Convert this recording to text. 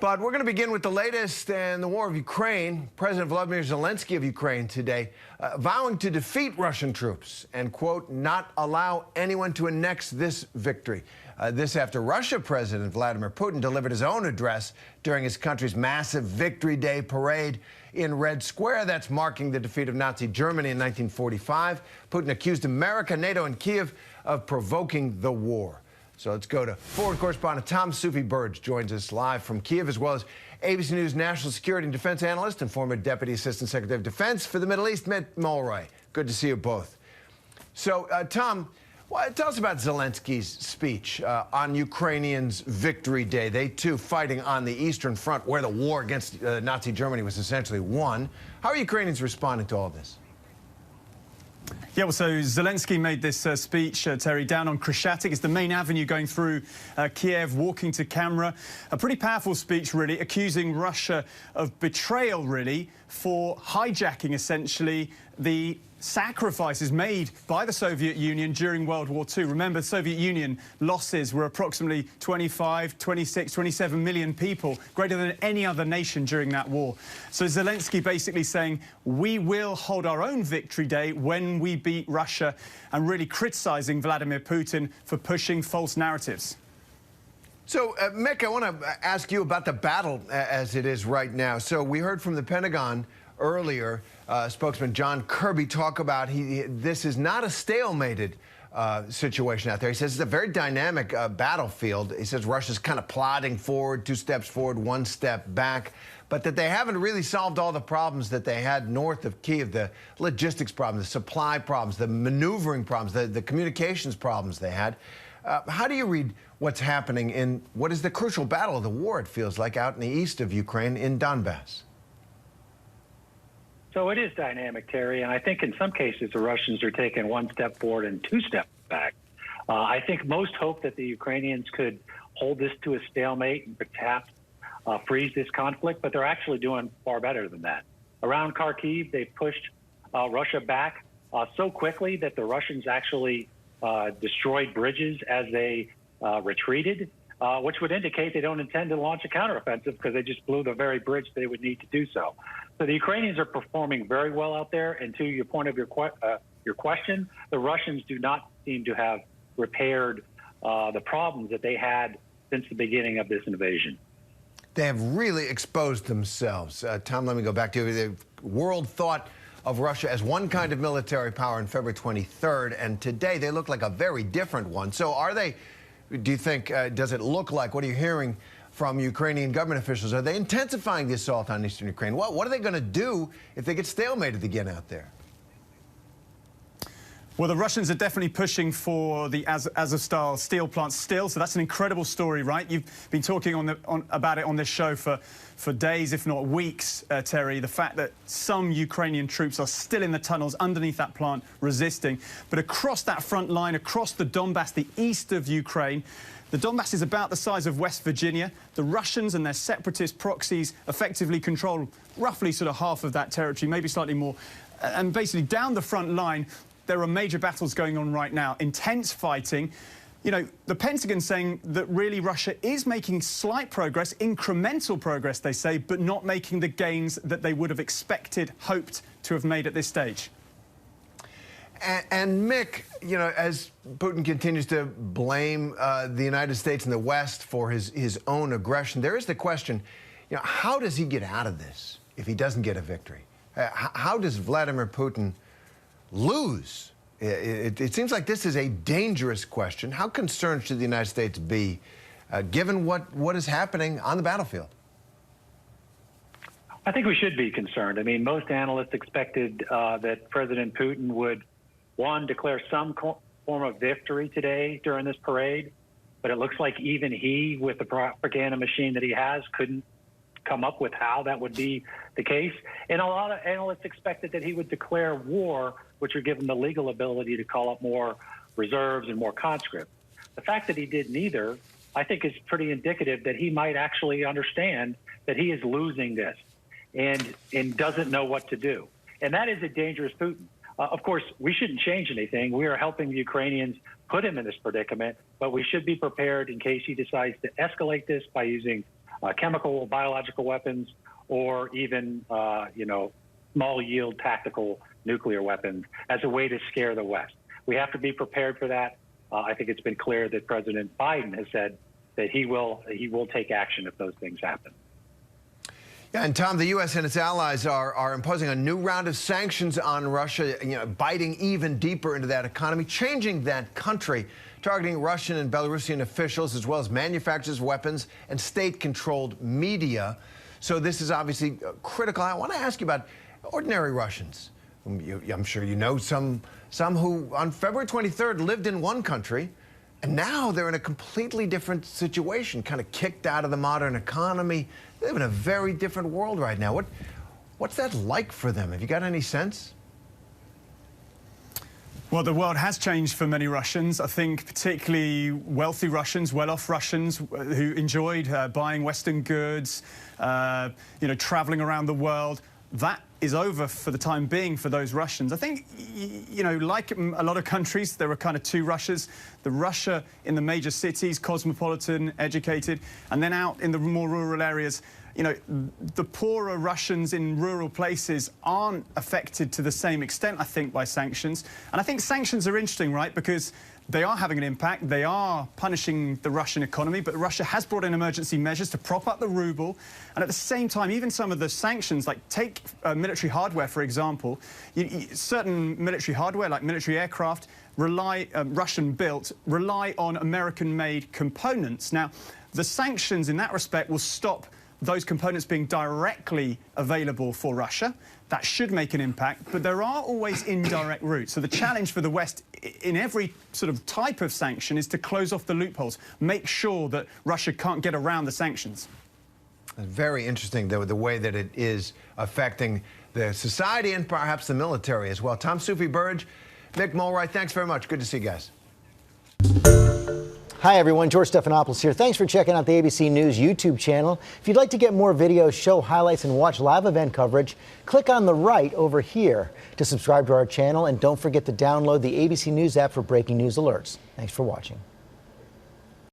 But we're going to begin with the latest in the war of Ukraine. President Volodymyr Zelenskyy of Ukraine today vowing to defeat Russian troops and, quote, not allow anyone to annex this victory. This after Russia President Vladimir Putin delivered his own address during his country's massive Victory Day parade in Red Square. That's marking the defeat of Nazi Germany in 1945. Putin accused America, NATO, and Kyiv of provoking the war. So let's go to forward correspondent Tom Soufi-Burge joins us live from Kyiv, as well as ABC News national security and defense analyst and former Deputy Assistant Secretary of Defense for the Middle East, Mitt Mulroy. Good to see you both. So, Tom, tell us about Zelenskyy's speech on Ukrainians' Victory Day. They, too, fighting on the Eastern Front, where the war against Nazi Germany was essentially won. How are Ukrainians responding to all this? Yeah, well, so Zelenskyy made this speech, Terry, down on Kreshchatyk. It's the main avenue going through Kiev, walking to camera. A pretty powerful speech, really, accusing Russia of betrayal, really, for hijacking, essentially, the sacrifices made by the Soviet Union during World War II. Remember, the Soviet Union losses were approximately 25, 26, 27 million people, greater than any other nation during that war. So Zelenskyy basically saying, we will hold our own Victory Day when we beat Russia, and really criticizing Vladimir Putin for pushing false narratives. So, Mick, I want to ask you about the battle as it is right now. So we heard from the Pentagon earlier, spokesman John Kirby talk about this is not a stalemated situation out there. He says it's a very dynamic battlefield. He says Russia's kind of plodding forward, 2 steps forward, 1 step back, but that they haven't really solved all the problems that they had north of Kyiv, the logistics problems, the supply problems, the maneuvering problems, the communications problems they had. How do you read what's happening in what is the crucial battle of the war, it feels like, out in the east of Ukraine in Donbass? So it is dynamic, Terry, and I think in some cases the Russians are taking 1 step forward and 2 steps back. I think most hope that the Ukrainians could hold this to a stalemate and perhaps freeze this conflict, but they're actually doing far better than that. Around Kharkiv, they pushed Russia back so quickly that the Russians actually destroyed bridges as they retreated, which would indicate they don't intend to launch a counteroffensive because they just blew the very bridge they would need to do so. So the Ukrainians are performing very well out there. And to your point of your question, the Russians do not seem to have repaired the problems that they had since the beginning of this invasion. They have really exposed themselves. Tom, let me go back to you. The world thought of Russia as one kind of military power on February 23rd, and today they look like a very different one. So are they, do you think, does it look like, what are you hearing from Ukrainian government officials? Are they intensifying the assault on eastern Ukraine? What are they going to do if they get stalemated again out there? Well, the Russians are definitely pushing for the Azovstal steel plant still, so that's an incredible story, right? You've been talking about it on this show for days, if not weeks, Terry. The fact that some Ukrainian troops are still in the tunnels underneath that plant resisting. But across that front line, across the Donbass, the east of Ukraine, the Donbass is about the size of West Virginia. The Russians and their separatist proxies effectively control roughly sort of half of that territory, maybe slightly more. And basically down the front line, there are major battles going on right now, intense fighting. You know, the Pentagon saying that really Russia is making slight progress, incremental progress, they say, but not making the gains that they would have expected, hoped to have made at this stage. And Mick, you know, as Putin continues to blame the United States and the West for his own aggression, there is the question, you know, how does he get out of this if he doesn't get a victory? How does Vladimir Putin lose? It seems like this is a dangerous question. How concerned should the United States be, given what is happening on the battlefield? I think we should be concerned. I mean, most analysts expected that President Putin would, one, declare some form of victory today during this parade, but it looks like even he, with the propaganda machine that he has, couldn't come up with how that would be the case. And a lot of analysts expected that he would declare war, which would give him the legal ability to call up more reserves and more conscripts. The fact that he did neither, I think, is pretty indicative that he might actually understand that he is losing this and doesn't know what to do. And that is a dangerous Putin. Of course, we shouldn't change anything. We are helping the Ukrainians put him in this predicament, but we should be prepared in case he decides to escalate this by using chemical, biological weapons, or even, small yield tactical nuclear weapons as a way to scare the West. We have to be prepared for that. I think it's been clear that President Biden has said that he will take action if those things happen. Yeah, and Tom, the U.S. and its allies are imposing a new round of sanctions on Russia, biting even deeper into that economy, changing that country, targeting Russian and Belarusian officials, as well as manufacturers of weapons and state-controlled media. So this is obviously critical. I want to ask you about ordinary Russians. I'm sure you know some who on February 23rd lived in one country, and now they're in a completely different situation, kind of kicked out of the modern economy. They live in a very different world right now. What's that like for them? Have you got any sense? Well, the world has changed for many Russians. I think particularly wealthy Russians, well-off Russians who enjoyed buying Western goods, traveling around the world. That is over for the time being for those Russians. I think, like a lot of countries, there are kind of two Russias. The Russia in the major cities, cosmopolitan, educated, and then out in the more rural areas, the poorer Russians in rural places aren't affected to the same extent, I think, by sanctions. And I think sanctions are interesting, right, because they are having an impact. They are punishing the Russian economy, but Russia has brought in emergency measures to prop up the ruble. And at the same time, even some of the sanctions, like take military hardware, for example, certain military hardware, like military aircraft, Russian-built, rely on American-made components. Now, the sanctions in that respect will stop those components being directly available for Russia. That should make an impact, but there are always indirect routes. So the challenge for the West in every sort of type of sanction is to close off the loopholes, make sure that Russia can't get around the sanctions. Very interesting, though, the way that it is affecting the society and perhaps the military as well. Tom Soufi-Burge, Mick Mulroy, thanks very much. Good to see you guys. Hi, everyone. George Stephanopoulos here. Thanks for checking out the ABC News YouTube channel. If you'd like to get more videos, show highlights, and watch live event coverage, click on the right over here to subscribe to our channel. And don't forget to download the ABC News app for breaking news alerts. Thanks for watching.